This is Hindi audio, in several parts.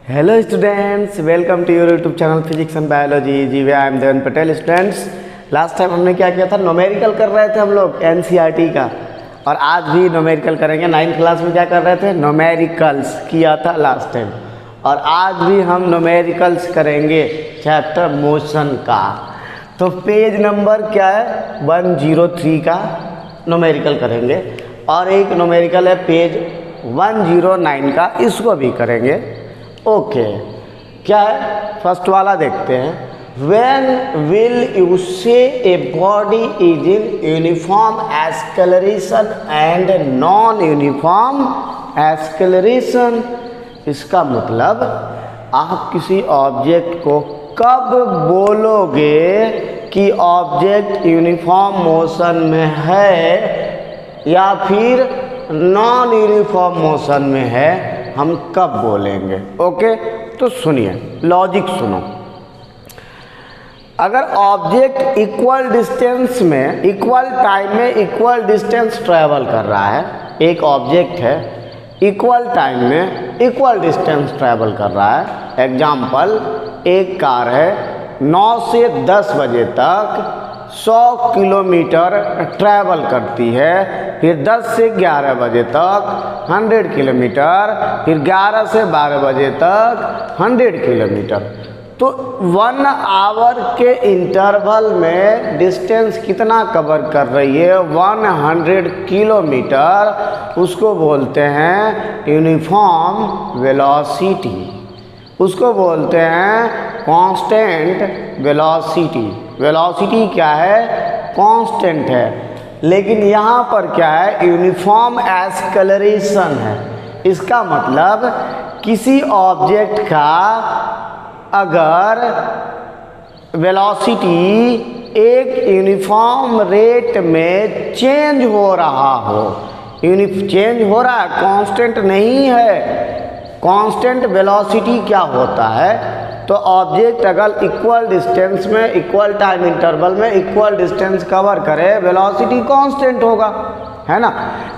Hello students, welcome to your YouTube channel physics and biology. जी वे I am Devendra Patel. Students, last time हमने क्या किया था, न्यूमेरिकल कर रहे थे हम लोग एनसीईआरटी का, और आज भी न्यूमेरिकल करेंगे। 9th क्लास में क्या कर रहे थे, न्यूमेरिकल्स किया था लास्ट टाइम, और आज भी हम न्यूमेरिकल्स करेंगे चैप्टर मोशन का। तो पेज नंबर क्या है, 103 का न्यूमेरिकल करेंगे, और एक न्यूमेरिकल है पेज 109 का, इसको भी करेंगे। ओके, क्या है, फर्स्ट वाला देखते हैं। When will you say a body is in uniform acceleration and non-uniform acceleration? इसका मतलब आप किसी ऑब्जेक्ट को कब बोलोगे कि ऑब्जेक्ट यूनिफॉर्म मोशन में है या फिर नॉन यूनिफॉर्म मोशन में है, हम कब बोलेंगे। ओके, तो सुनिए, लॉजिक सुनो। अगर ऑब्जेक्ट इक्वल डिस्टेंस में, इक्वल टाइम में इक्वल डिस्टेंस ट्रैवल कर रहा है, एक ऑब्जेक्ट है इक्वल टाइम में इक्वल डिस्टेंस ट्रैवल कर रहा है। एग्जाम्पल, एक कार है 9 से 10 बजे तक 100 किलोमीटर ट्रैवल करती है, फिर 10 से 11 बजे तक 100 किलोमीटर, फिर 11 से 12 बजे तक 100 किलोमीटर। तो 1 आवर के इंटरवल में डिस्टेंस कितना कवर कर रही है, 100 किलोमीटर। उसको बोलते हैं यूनिफॉर्म वेलोसिटी, उसको बोलते हैं कांस्टेंट वेलोसिटी। वेलोसिटी क्या है, कांस्टेंट है, लेकिन यहाँ पर क्या है, यूनिफॉर्म एक्सेलरेशन है। इसका मतलब किसी ऑब्जेक्ट का अगर वेलोसिटी एक यूनिफॉर्म रेट में चेंज हो रहा हो, चेंज हो रहा है, कांस्टेंट नहीं है। कांस्टेंट वेलोसिटी क्या होता है, तो ऑब्जेक्ट अगर इक्वल डिस्टेंस में इक्वल टाइम इंटरवल में इक्वल डिस्टेंस कवर करे, वेलोसिटी कांस्टेंट होगा, है ना।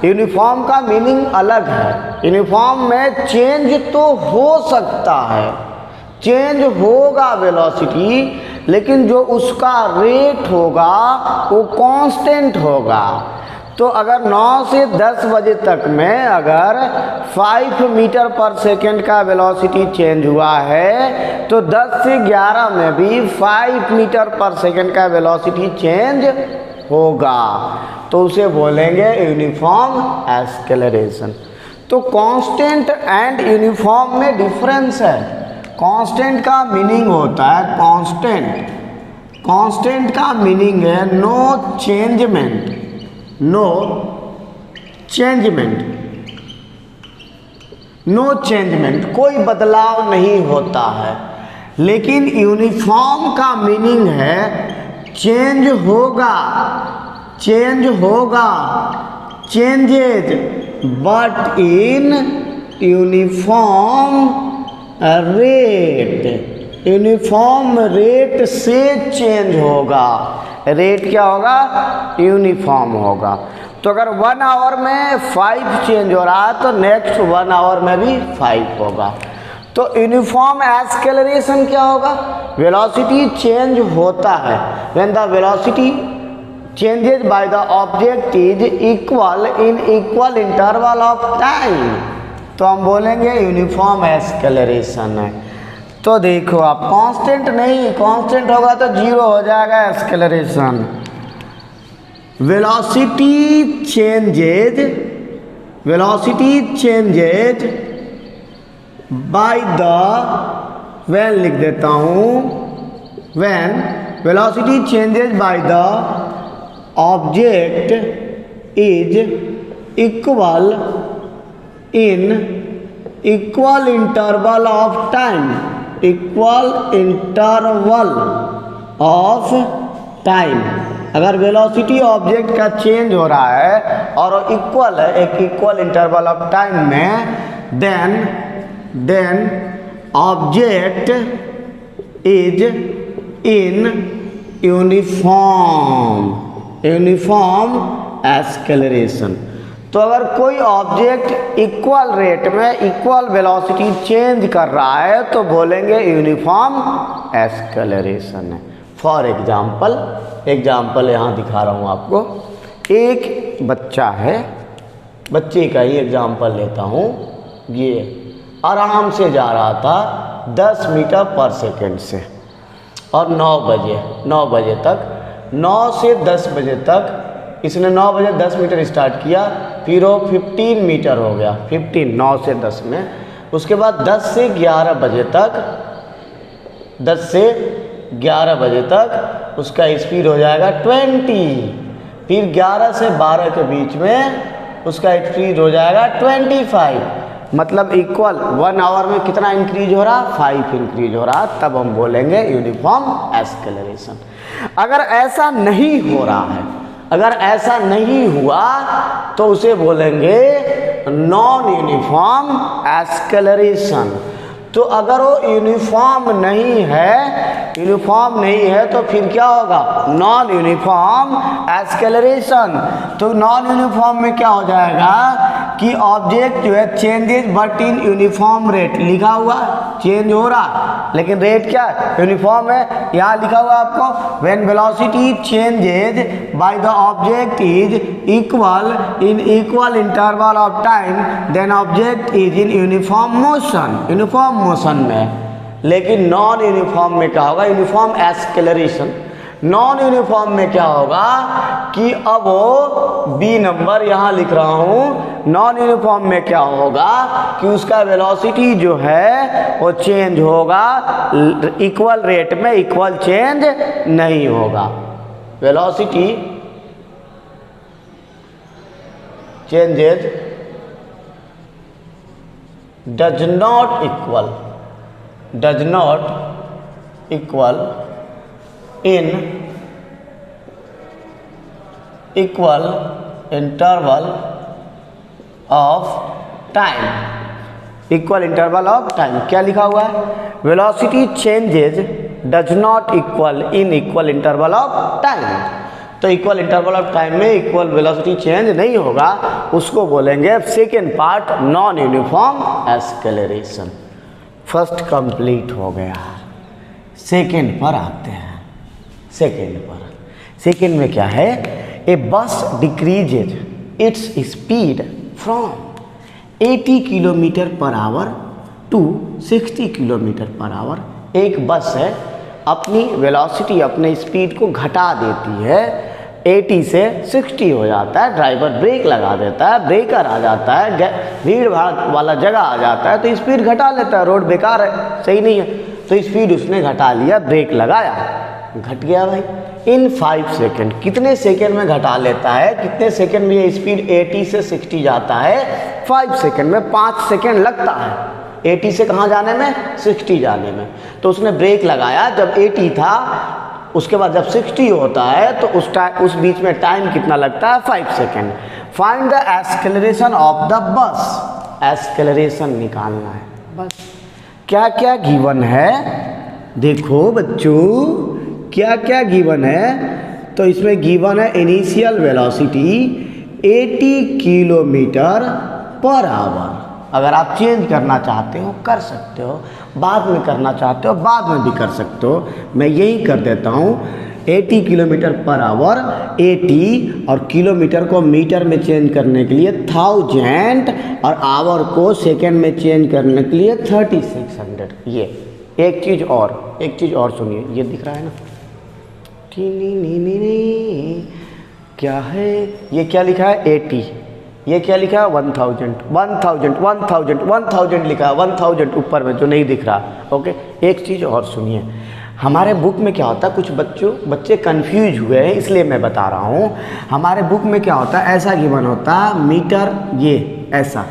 यूनिफॉर्म का मीनिंग अलग है। यूनिफॉर्म में चेंज तो हो सकता है, चेंज होगा वेलोसिटी, लेकिन जो उसका रेट होगा वो कांस्टेंट होगा। तो अगर 9 से 10 बजे तक में अगर 5 मीटर पर सेकेंड का वेलोसिटी चेंज हुआ है, तो 10 से 11 में भी 5 मीटर पर सेकेंड का वेलोसिटी चेंज होगा, तो उसे बोलेंगे यूनिफॉर्म एक्सेलरेशन। तो कांस्टेंट एंड यूनिफॉर्म में डिफरेंस है। कांस्टेंट का मीनिंग होता है, कांस्टेंट का मीनिंग है नो चेंजमेंट, नो चेंजमेंट, कोई बदलाव नहीं होता है। लेकिन यूनिफॉर्म का मीनिंग है चेंज होगा, changes, but in uniform rate, uniform rate से चेंज होगा। रेट क्या होगा, यूनिफॉर्म होगा। तो अगर 1 आवर में 5 चेंज हो रहा है, तो नेक्स्ट 1 आवर में भी 5 होगा। तो यूनिफॉर्म एक्सेलरेशन क्या होगा, वेलोसिटी चेंज होता है when the velocity changes by the object is equal in equal interval of time, तो हम बोलेंगे यूनिफॉर्म एक्सेलरेशन है। तो देखो आप, कांस्टेंट नहीं, कांस्टेंट होगा तो 0 हो जाएगा acceleration. Velocity changes by the, when लिख देता हूँ, when velocity changes by the object is equal in equal interval of time, equal interval of time. अगर वेलोसिटी ऑब्जेक्ट का चेंज हो रहा है और इक्वल है एक इक्वल इंटरवल ऑफ टाइम में, then object is in uniform acceleration. तो अगर कोई ऑब्जेक्ट इक्वल रेट में इक्वल वेलोसिटी चेंज कर रहा है तो बोलेंगे यूनिफॉर्म एक्सेलरेशन है। फॉर एग्जाम्पल यहाँ दिखा रहा हूँ आपको। एक बच्चा है, बच्चे का ही एग्जाम्पल लेता हूँ। ये आराम से जा रहा था 10 मीटर पर सेकेंड से, और 9 बजे तक, 9 से 10 बजे तक इसने 9 बजे 10 मीटर स्टार्ट किया, फिर वो 15 मीटर हो गया, 15 9 से 10 में। उसके बाद 10 से 11 बजे तक, 10 से 11 बजे तक उसका स्पीड हो जाएगा 20। फिर 11 से 12 के बीच में उसका स्पीड हो जाएगा 25। मतलब इक्वल 1 आवर में कितना इंक्रीज हो रहा, 5 इंक्रीज हो रहा। तब हम बोलेंगे यूनिफॉर्म एक्सेलरेशन। अगर ऐसा नहीं हो रहा है, अगर ऐसा नहीं हुआ तो उसे बोलेंगे नॉन यूनिफॉर्म एक्सेलरेशन। तो अगर वो यूनिफॉर्म नहीं है तो फिर क्या होगा, नॉन यूनिफॉर्म एक्सेलरेशन। तो नॉन यूनिफॉर्म में क्या हो जाएगा कि ऑब्जेक्ट जो है changes but in uniform rate, लिखा हुआ चेंज हो रहा लेकिन रेट क्या यूनिफॉर्म है। यहाँ लिखा हुआ आपको when velocity changes by the object is equal in equal interval of time then object is in uniform motion में। लेकिन नॉन यूनिफॉर्म में क्या होगा, यूनिफॉर्म एक्सेलरेशन। नॉन यूनिफॉर्म में क्या होगा कि अब वो बी नंबर यहाँ लिख रहा हूँ। नॉन यूनिफॉर्म में क्या होगा कि उसका वेलोसिटी जो है वो चेंज होगा, इक्वल रेट में इक्वल चेंज नहीं होगा। Velocity changes does not equal in equal interval of time। Equal interval of time क्या लिखा हुआ है, velocity changes does not equal in equal interval of time. तो इक्वल इंटरवल ऑफ टाइम में इक्वल वेलोसिटी चेंज नहीं होगा, उसको बोलेंगे second part non uniform acceleration. First complete हो गया, सेकेंड पर आते हैं। सेकेंड में क्या है, a bus decreases its speed from 80 kilometre per hour to 60 kilometre per hour. एक बस है अपनी वेलोसिटी, अपने स्पीड को घटा देती है, 80 से 60 हो जाता है। ड्राइवर ब्रेक लगा देता है, ब्रेकर आ जाता है, भीड़ भाड़ वाला जगह आ जाता है तो स्पीड घटा लेता है। रोड बेकार है, सही नहीं है, तो स्पीड उसने घटा लिया, ब्रेक लगाया, घट गया भाई इन 5 सेकेंड। कितने सेकेंड में घटा लेता है, कितने सेकेंड में ये स्पीड 80 से 60 जाता है, 5 सेकेंड में। 5 सेकेंड लगता है 80 से कहाँ जाने में, 60 जाने में। तो उसने ब्रेक लगाया जब 80 था, उसके बाद जब 60 होता है तो उस बीच में टाइम कितना लगता है, 5 second. Find the acceleration of the bus. Acceleration निकालना है बस। क्या क्या गिवन है, देखो बच्चों क्या क्या गिवन है। तो इसमें गिवन है initial velocity 80 kilometre per our. अगर आप चेंज करना चाहते हो कर सकते हो, बाद में करना चाहते हो बाद में भी कर सकते हो। मैं यही कर देता हूँ 80 किलोमीटर पर आवर। 80 और किलोमीटर को मीटर में चेंज करने के लिए 1000 और आवर को सेकेंड में चेंज करने के लिए 3600। ये एक चीज़ और सुनिए, ये दिख रहा है ना, क्या है ये, क्या लिखा है 80, ये क्या लिखा है 1000 लिखा है, 1000 ऊपर में जो नहीं दिख रहा। ओके, एक चीज़ और सुनिए, हमारे बुक में क्या होता है, कुछ बच्चे कंफ्यूज हुए हैं इसलिए मैं बता रहा हूँ। हमारे बुक में क्या होता है, ऐसा गिवन होता है मीटर, ये ऐसा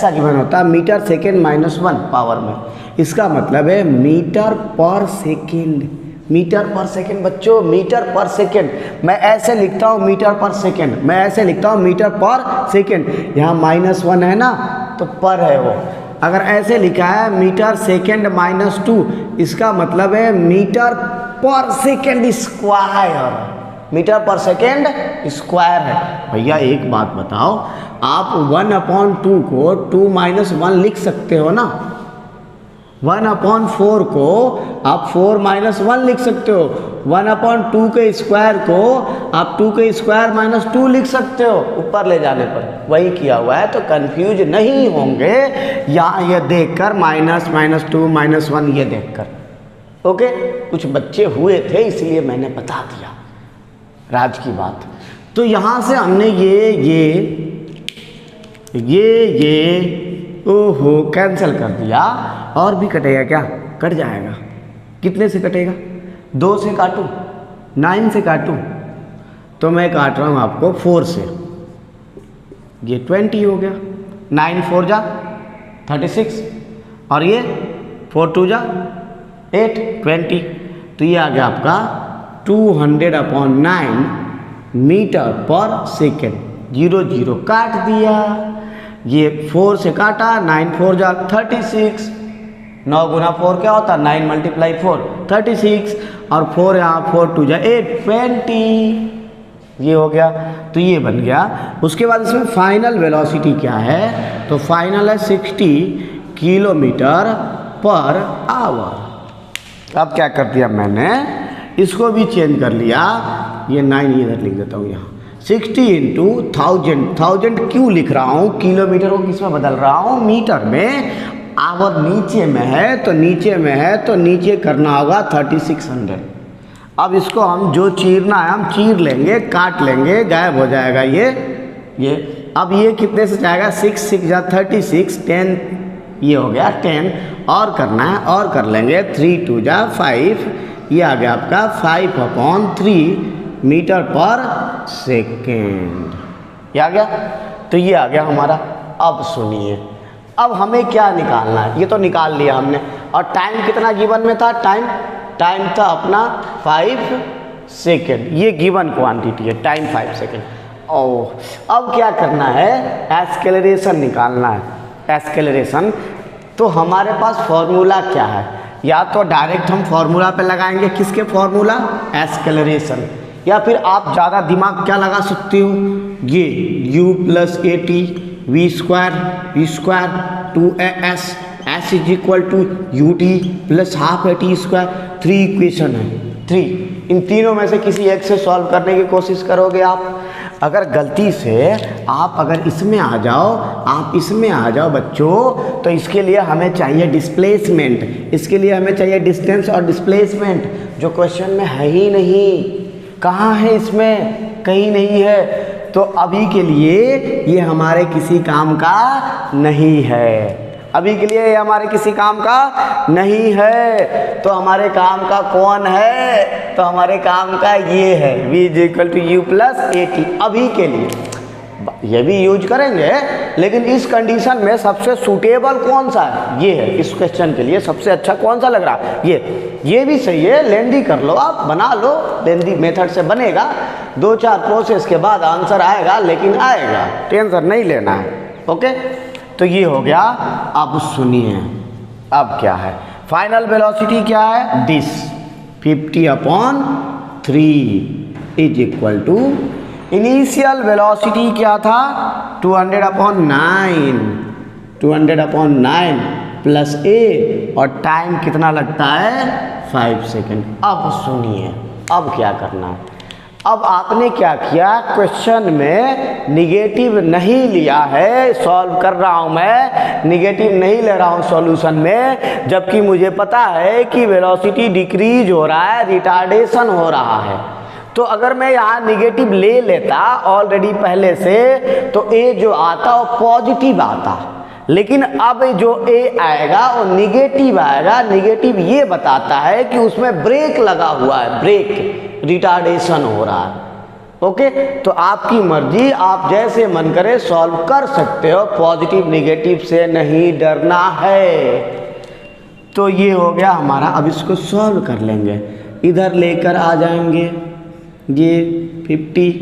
गिवन होता है मीटर सेकेंड -1 पावर में। इसका मतलब है metre per second. Metre per second बच्चों, मीटर पर सेकेंड। मैं ऐसे लिखता हूँ मीटर पर सेकेंड, मैं ऐसे लिखता हूँ मीटर पर सेकेंड। यहाँ -1 है ना, तो पर है वो। अगर ऐसे लिखा है मीटर सेकेंड -2, इसका मतलब है metre per second square. Metre per second square है। भैया एक बात बताओ, आप 1/2 को 2 - 1 लिख सकते हो ना। 1/4 को आप 4 - 1 लिख सकते हो। 1/2 के स्क्वायर को आप 2 के स्क्वायर -2 लिख सकते हो ऊपर ले जाने पर। वही किया हुआ है, तो कंफ्यूज नहीं होंगे यहाँ ये देखकर -2 -1 ये देखकर। ओके, कुछ बच्चे हुए थे इसलिए मैंने बता दिया राज की बात। तो यहाँ से हमने ये ओहो कैंसिल कर दिया। और भी कटेगा क्या? कट जाएगा। कितने से कटेगा? 2 से काटूं, 9 से काटूं? तो मैं काट रहा हूँ आपको 4 से। ये 20 हो गया। 9 4 जा 36 और ये 4 2 जा 8 20। तो ये आ गया आपका 200/9 मीटर पर सेकेंड। 0 0 काट दिया। ये 4 से काटा, 9 4 जा 36। 9 गुना 4 क्या होता है? 9 × 4 36 और 4 यहाँ 4 2 जा 8 20। ये हो गया। तो ये बन गया। उसके बाद इसमें फाइनल वेलोसिटी क्या है? तो फाइनल है 60 किलोमीटर पर आवर। अब क्या कर दिया मैंने? इसको भी चेंज कर लिया। ये 9 इधर लिख देता हूँ यहाँ। 60 × 1000। 1000 क्यों लिख रहा हूँ? किलोमीटर को किस में बदल रहा हूँ? मीटर में। आवर नीचे में है तो नीचे करना होगा 3600। अब इसको हम जो चीरना है हम चीर लेंगे, काट लेंगे, गायब हो जाएगा ये। अब ये कितने से जाएगा? 6 6 जा 36 10। ये हो गया 10। और करना है और कर लेंगे। 3 2 जा 5। ये आ गया आपका 5/3 मीटर पर सेकेंड। ये आ गया। तो ये आ गया हमारा। अब सुनिए, अब हमें क्या निकालना है? ये तो निकाल लिया हमने। और टाइम कितना गिवन में था? टाइम था अपना 5 सेकेंड। ये गिवन क्वांटिटी है, टाइम 5 सेकेंड। ओह, अब क्या करना है? एक्सेलरेशन निकालना है। एक्सेलरेशन तो हमारे पास फॉर्मूला क्या है? या तो डायरेक्ट हम फॉर्मूला पे लगाएंगे। किसके फॉर्मूला? एक्सेलरेशन। या फिर आप ज़्यादा दिमाग क्या लगा सकते हो? ये u + AT v² 2as s = ut + ½ AT²। 3 equation है। 3 इन तीनों में से किसी एक से सॉल्व करने की कोशिश करोगे आप। अगर गलती से आप अगर इसमें आ जाओ बच्चों, तो इसके लिए हमें चाहिए डिस्प्लेसमेंट। इसके लिए हमें चाहिए डिस्टेंस और डिस्प्लेसमेंट, जो क्वेश्चन में है ही नहीं। कहाँ है? इसमें कहीं नहीं है। तो अभी के लिए ये हमारे किसी काम का नहीं है। अभी के लिए ये हमारे किसी काम का नहीं है। तो हमारे काम का कौन है? तो हमारे काम का ये है v = u + AT। अभी के लिए ये भी यूज करेंगे, लेकिन इस कंडीशन में सबसे सूटेबल कौन सा है? ये है। इस क्वेश्चन के लिए सबसे अच्छा कौन सा लग रहा है? ये भी सही है। लेंदी कर लो, आप बना लो। लेंदी मेथड से बनेगा। 2-4 प्रोसेस के बाद आंसर आएगा, लेकिन आएगा, टेंशन नहीं लेना है। ओके, तो ये हो गया। अब सुनिए, अब क्या है? फाइनल वेलोसिटी क्या है? दिस 50/3 = इनिशियल वेलोसिटी क्या था? 200/9 + a। और टाइम कितना लगता है? 5 सेकेंड। अब सुनिए, अब क्या करना है? अब आपने क्या किया? क्वेश्चन में निगेटिव नहीं लिया है। सॉल्व कर रहा हूं मैं, निगेटिव नहीं ले रहा हूं सॉल्यूशन में, जबकि मुझे पता है कि वेलोसिटी डिक्रीज हो रहा है, रिटार्डेशन हो रहा है। तो अगर मैं यहाँ निगेटिव ले लेता ऑलरेडी पहले से, तो ए जो आता वो पॉजिटिव आता। लेकिन अब जो ए आएगा वो निगेटिव आएगा। निगेटिव ये बताता है कि उसमें ब्रेक लगा हुआ है, ब्रेक, रिटार्डेशन हो रहा है। ओके, तो आपकी मर्जी, आप जैसे मन करे सॉल्व कर सकते हो। पॉजिटिव निगेटिव से नहीं डरना है। तो ये हो गया हमारा। अब इसको सॉल्व कर लेंगे। इधर लेकर आ जाएंगे। ये 50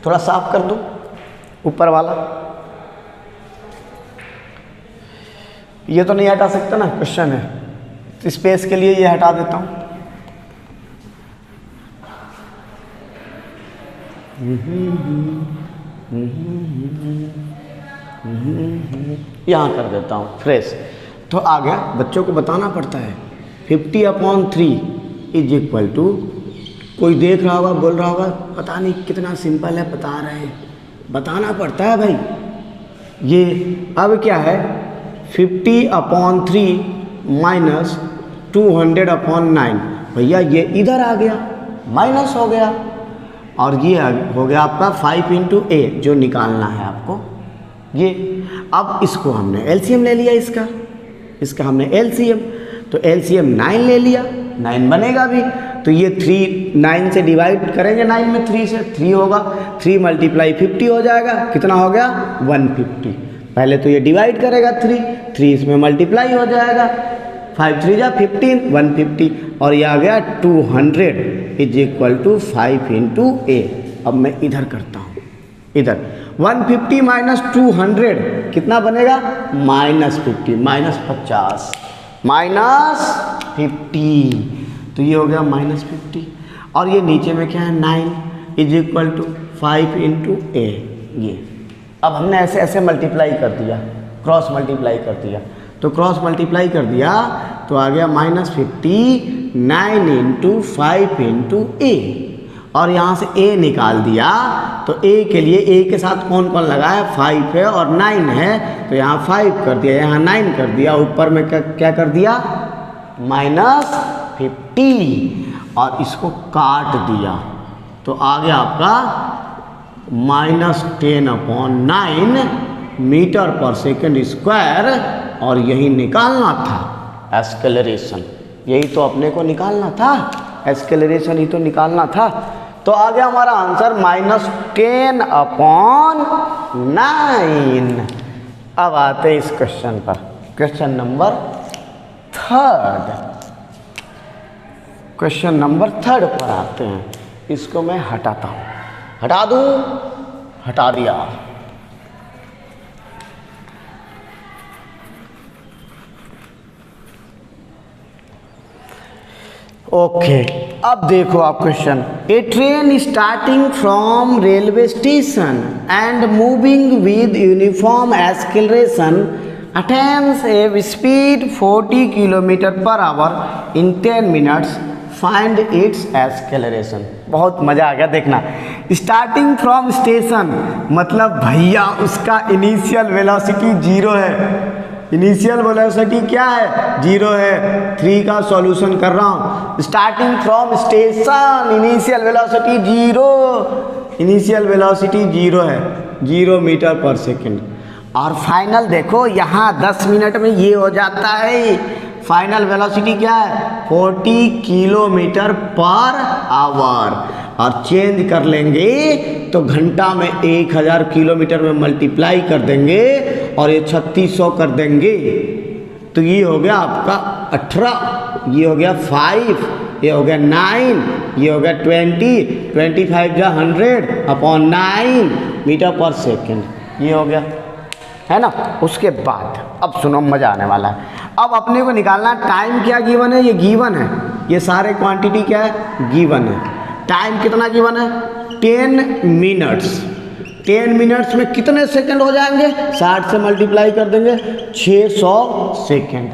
थोड़ा साफ कर दूं ऊपर वाला। ये तो नहीं हटा सकता ना, क्वेश्चन है, तो स्पेस के लिए ये हटा देता हूँ। यहाँ कर देता हूँ फ्रेश। तो आ गया, बच्चों को बताना पड़ता है 50/3 इज इक्वल टू, कोई देख रहा होगा बोल रहा होगा पता नहीं कितना सिंपल है, बता रहे हैं, बताना पड़ता है भाई। ये अब क्या है 50/3 माइनस 200/9, भैया ये इधर आ गया माइनस हो गया, और ये हो गया आपका 5 × a जो निकालना है आपको ये। अब इसको हमने एलसीएम ले लिया, इसका हमने एलसीएम, तो एलसीएम 9 ले लिया, 9 बनेगा भी, तो ये 3 9 से डिवाइड करेंगे, 9 में 3 से 3 होगा, 3 × 50 हो जाएगा, कितना हो गया 150। पहले तो ये डिवाइड करेगा 3 इसमें मल्टीप्लाई हो जाएगा, 5 3 जा 15 150, और ये आ गया 200 इज इक्वल टू 5 × a। अब मैं इधर करता हूँ, इधर 150 माइनस 200 कितना बनेगा -50, -50 -50, तो ये हो गया -50, और ये नीचे में क्या है 9 इज इक्वल टू 5 × a। ये अब हमने ऐसे ऐसे मल्टीप्लाई कर दिया, क्रॉस मल्टीप्लाई कर दिया, तो क्रॉस मल्टीप्लाई कर दिया तो आ गया -50 9 × 5 × a, और यहाँ से a निकाल दिया, तो a के लिए a के साथ कौन कौन लगा है 5 है और 9 है, तो यहाँ 5 कर दिया, यहाँ 9 कर दिया, ऊपर में क्या कर दिया -50, और इसको काट दिया, तो आ गया आपका -10/9 मीटर/सेकंड², और यही निकालना था एक्सेलरेशन, यही तो अपने को निकालना था, एक्सेलरेशन ही तो निकालना था। तो आ गया हमारा आंसर -10/9। अब आते हैं इस क्वेश्चन पर, क्वेश्चन नंबर 3, क्वेश्चन नंबर 3 पर आते हैं। इसको मैं हटाता हूँ, हटा दूँ, हटा दिया। ओके, अब देखो आप question, A train starting from railway station and moving with uniform acceleration attains A speed 40 km/h in 10 minutes, find its acceleration. बहुत मज़ा आ गया, देखना स्टार्टिंग फ्रॉम स्टेशन मतलब भैया उसका इनिशियल वेलोसिटी 0 है, इनिशियल वेलोसिटी क्या है 0 है, 3 का सॉल्यूशन कर रहा हूँ। Starting from station initial velocity 0, initial velocity 0 है, 0 मीटर/सेकंड, और फाइनल देखो यहाँ 10 मिनट में ये हो जाता है, फाइनल वेलोसिटी क्या है 40 km/h, और चेंज कर लेंगे तो घंटा में 1000 किलोमीटर में मल्टीप्लाई कर देंगे, और ये 3600 कर देंगे, तो ये हो गया आपका 18, ये हो गया 5, ये हो गया 9, ये हो गया 20, 25 जा 100/9 मीटर/सेकंड, ये हो गया, है ना। उसके बाद अब सुनो, मज़ा आने वाला है। अब अपने को निकालना टाइम क्या गिवन है, ये गिवन है, ये सारे क्वांटिटी क्या है गिवन है। टाइम कितना गिवन है 10 मिनट्स, 10 मिनट्स में कितने सेकंड हो जाएंगे, 60 से मल्टीप्लाई कर देंगे 600 सेकंड,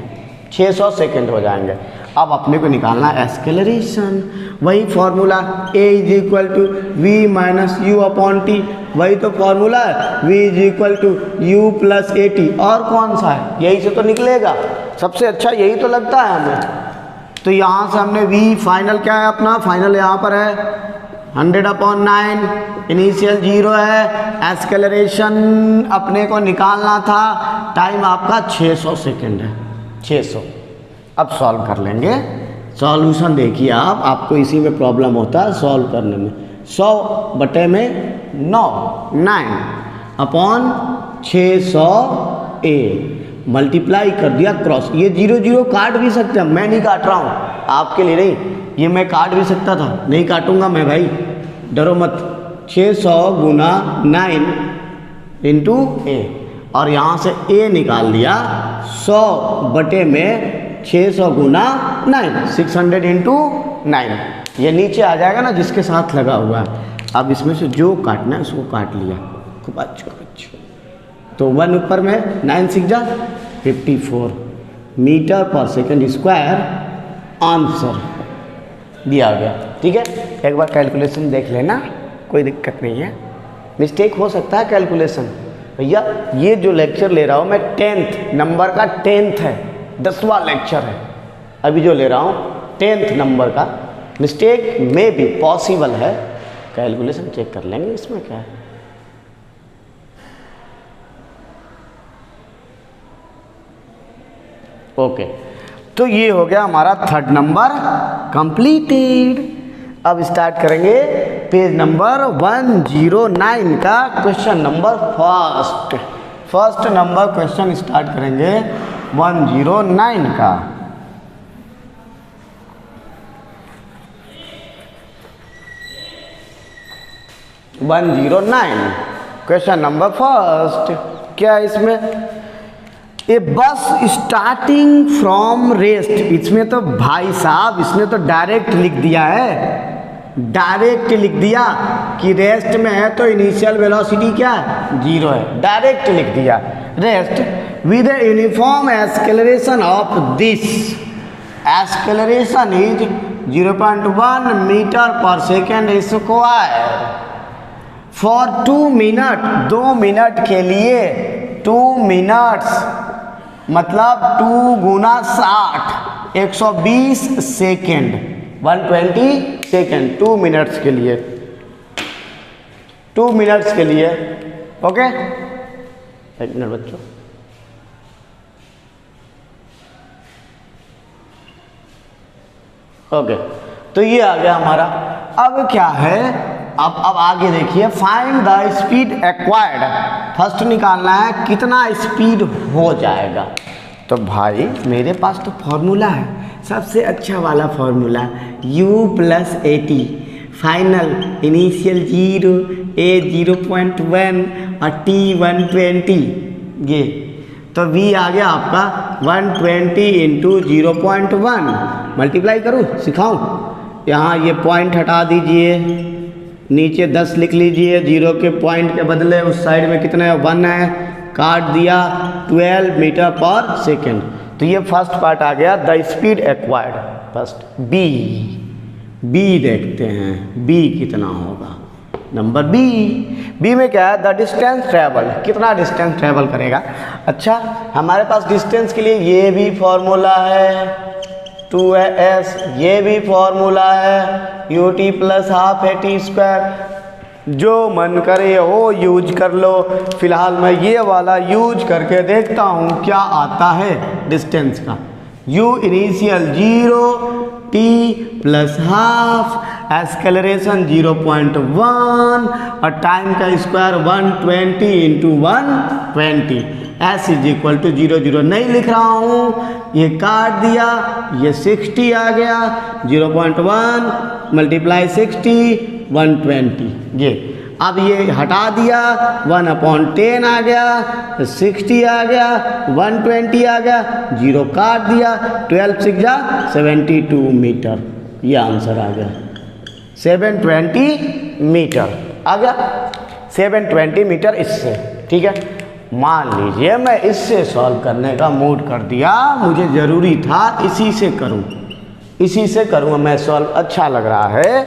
600 सेकंड हो जाएंगे। अब अपने को निकालना एक्सेलरेशन, वही formula a is equal to v minus u/t, वही तो फॉर्मूला है, v is equal to u plus at, और कौन सा है, यही से तो निकलेगा, सबसे अच्छा यही तो लगता है हमें। तो यहाँ से हमने v फाइनल क्या है अपना, फाइनल यहाँ पर है 100/9, इनिशियल 0 है, एक्सेलरेशन अपने को निकालना था, टाइम आपका 600 सेकंड है, 600। अब सॉल्व कर लेंगे, सॉल्यूशन देखिए आप, आपको इसी में प्रॉब्लम होता है सॉल्व करने में। 100/9 9/600a मल्टीप्लाई कर दिया क्रॉस, ये 0 0 काट भी सकते हैं, मैं नहीं काट रहा हूँ आपके लिए नहीं, ये मैं काट भी सकता था, नहीं काटूंगा मैं भाई, डरो मत। 600 × 9 × a, और यहाँ से a निकाल दिया, 100/600 × 9 600 × 9, ये नीचे आ जाएगा ना जिसके साथ लगा हुआ है। अब इसमें से जो काटना है उसको काट लिया, खूब अच्छो अच्छो। तो 1 ऊपर में 9 6 जा 54 मीटर पर सेकंड स्क्वायर आंसर दिया गया। ठीक है, एक बार कैलकुलेशन देख लेना, कोई दिक्कत नहीं है, मिस्टेक हो सकता है कैलकुलेशन। भैया ये जो लेक्चर ले रहा हूँ मैं 10th नंबर का 10th है, 10वां लेक्चर है अभी जो ले रहा हूँ 10th नंबर का। मिस्टेक में भी पॉसिबल है, कैलकुलेशन चेक कर लेंगे, इसमें क्या है। ओके, तो ये हो गया हमारा 3rd नंबर कंप्लीटेड। अब स्टार्ट करेंगे पेज नंबर 109 का question number first number question start करेंगे 109 का। क्वेश्चन नंबर फर्स्ट क्या है इसमें, ए बस स्टार्टिंग फ्रॉम रेस्ट। इसमें तो भाई साहब इसने तो डायरेक्ट लिख दिया है, डायरेक्ट लिख दिया कि रेस्ट में है तो इनिशियल वेलोसिटी क्या है 0 है, डायरेक्ट लिख दिया। Rest with a uniform acceleration of this, acceleration is 0.1 metre per second square for 2 minute, 2 minute के लिए 2 मिनट्स मतलब 2 गुना 60 120 सेकेंड 120 सेकेंड 2 मिनट्स के लिए, 2 मिनट्स के लिए। ओके, एक मिनट बच्चों, ओके, तो ये आ गया हमारा। अब क्या है, अब आगे देखिए, find the speed acquired. First निकालना है कितना स्पीड हो जाएगा। तो भाई मेरे पास तो फॉर्मूला है, सबसे अच्छा वाला formula u + 80 final initial 0 a 0.1 और t 120। ये तो v आ गया आपका 120 × 0.1 मल्टीप्लाई करूँ, सिखाऊं। यहाँ ये पॉइंट हटा दीजिए, नीचे 10 लिख लीजिए, 0 के पॉइंट के बदले उस साइड में कितने 1 है, काट दिया 12 मीटर पर सेकेंड। तो ये फर्स्ट पार्ट आ गया, the speed acquired. First B देखते हैं, बी कितना होगा। नंबर बी में क्या है, द डिस्टेंस ट्रेवल, कितना डिस्टेंस ट्रेवल करेगा। अच्छा, हमारे पास डिस्टेंस के लिए ये भी फॉर्मूला है 2s, ये भी फॉर्मूला है ut + ½ at²। जो मन करे वो यूज कर लो, फिलहाल मैं ये वाला यूज करके देखता हूँ क्या आता है डिस्टेंस का। u इनिशियल 0 t + ½ एक्सेलरेशन 0.1 और टाइम का स्क्वायर 120 × 120 s = 0 0 नहीं लिख रहा हूँ, ये काट दिया, ये 60 आ गया, 0.1 × 60 120। ये अब ये हटा दिया, 1/10 आ गया, 60 आ गया, 120 आ गया, 0 काट दिया, 12 6 जा 72 मीटर। ये आंसर आ गया 720 मीटर आ गया, 720 मीटर इससे। ठीक है, मान लीजिए मैं इससे सॉल्व करने का मूड कर दिया, मुझे ज़रूरी था इसी से करूं, इसी से करूँगा मैं सॉल्व, अच्छा लग रहा है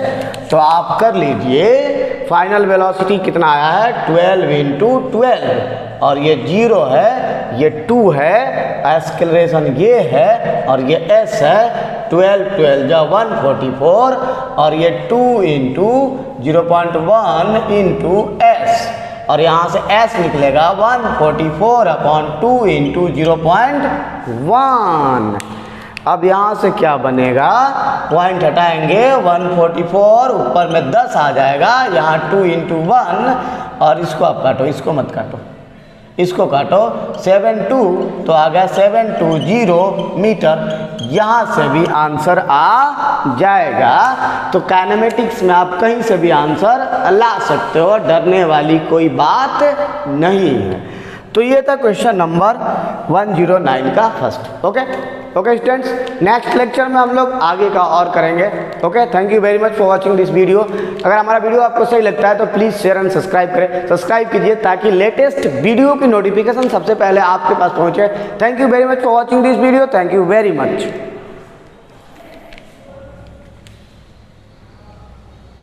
तो आप कर लीजिए। फाइनल वेलोसिटी कितना आया है 12 × 12 और ये 0 है, ये 2 है, एक्सेलरेशन ये है और ये s है। 12 12 जा 144 और ये 2 × 0.1 × s और यहाँ से s निकलेगा 144/2 × 0.1। अब यहाँ से क्या बनेगा, पॉइंट हटाएंगे 144, ऊपर में 10 आ जाएगा, यहाँ 2 × 1 और इसको आप काटो, इसको मत काटो, इसको काटो 72 तो आ गया 720 मीटर। यहाँ से भी आंसर आ जाएगा। तो काइनेमेटिक्स में आप कहीं से भी आंसर ला सकते हो, डरने वाली कोई बात नहीं है। तो ये था क्वेश्चन नंबर 109 का first. Okay students, next lecture में हम लोग आगे का और करेंगे। Okay, thank you very much for watching this video. अगर हमारा वीडियो आपको सही लगता है तो प्लीज़ शेयर एंड सब्सक्राइब करें, सब्सक्राइब कीजिए ताकि लेटेस्ट वीडियो की नोटिफिकेशन सबसे पहले आपके पास पहुंचे। Thank you very much for watching this video, thank you very much.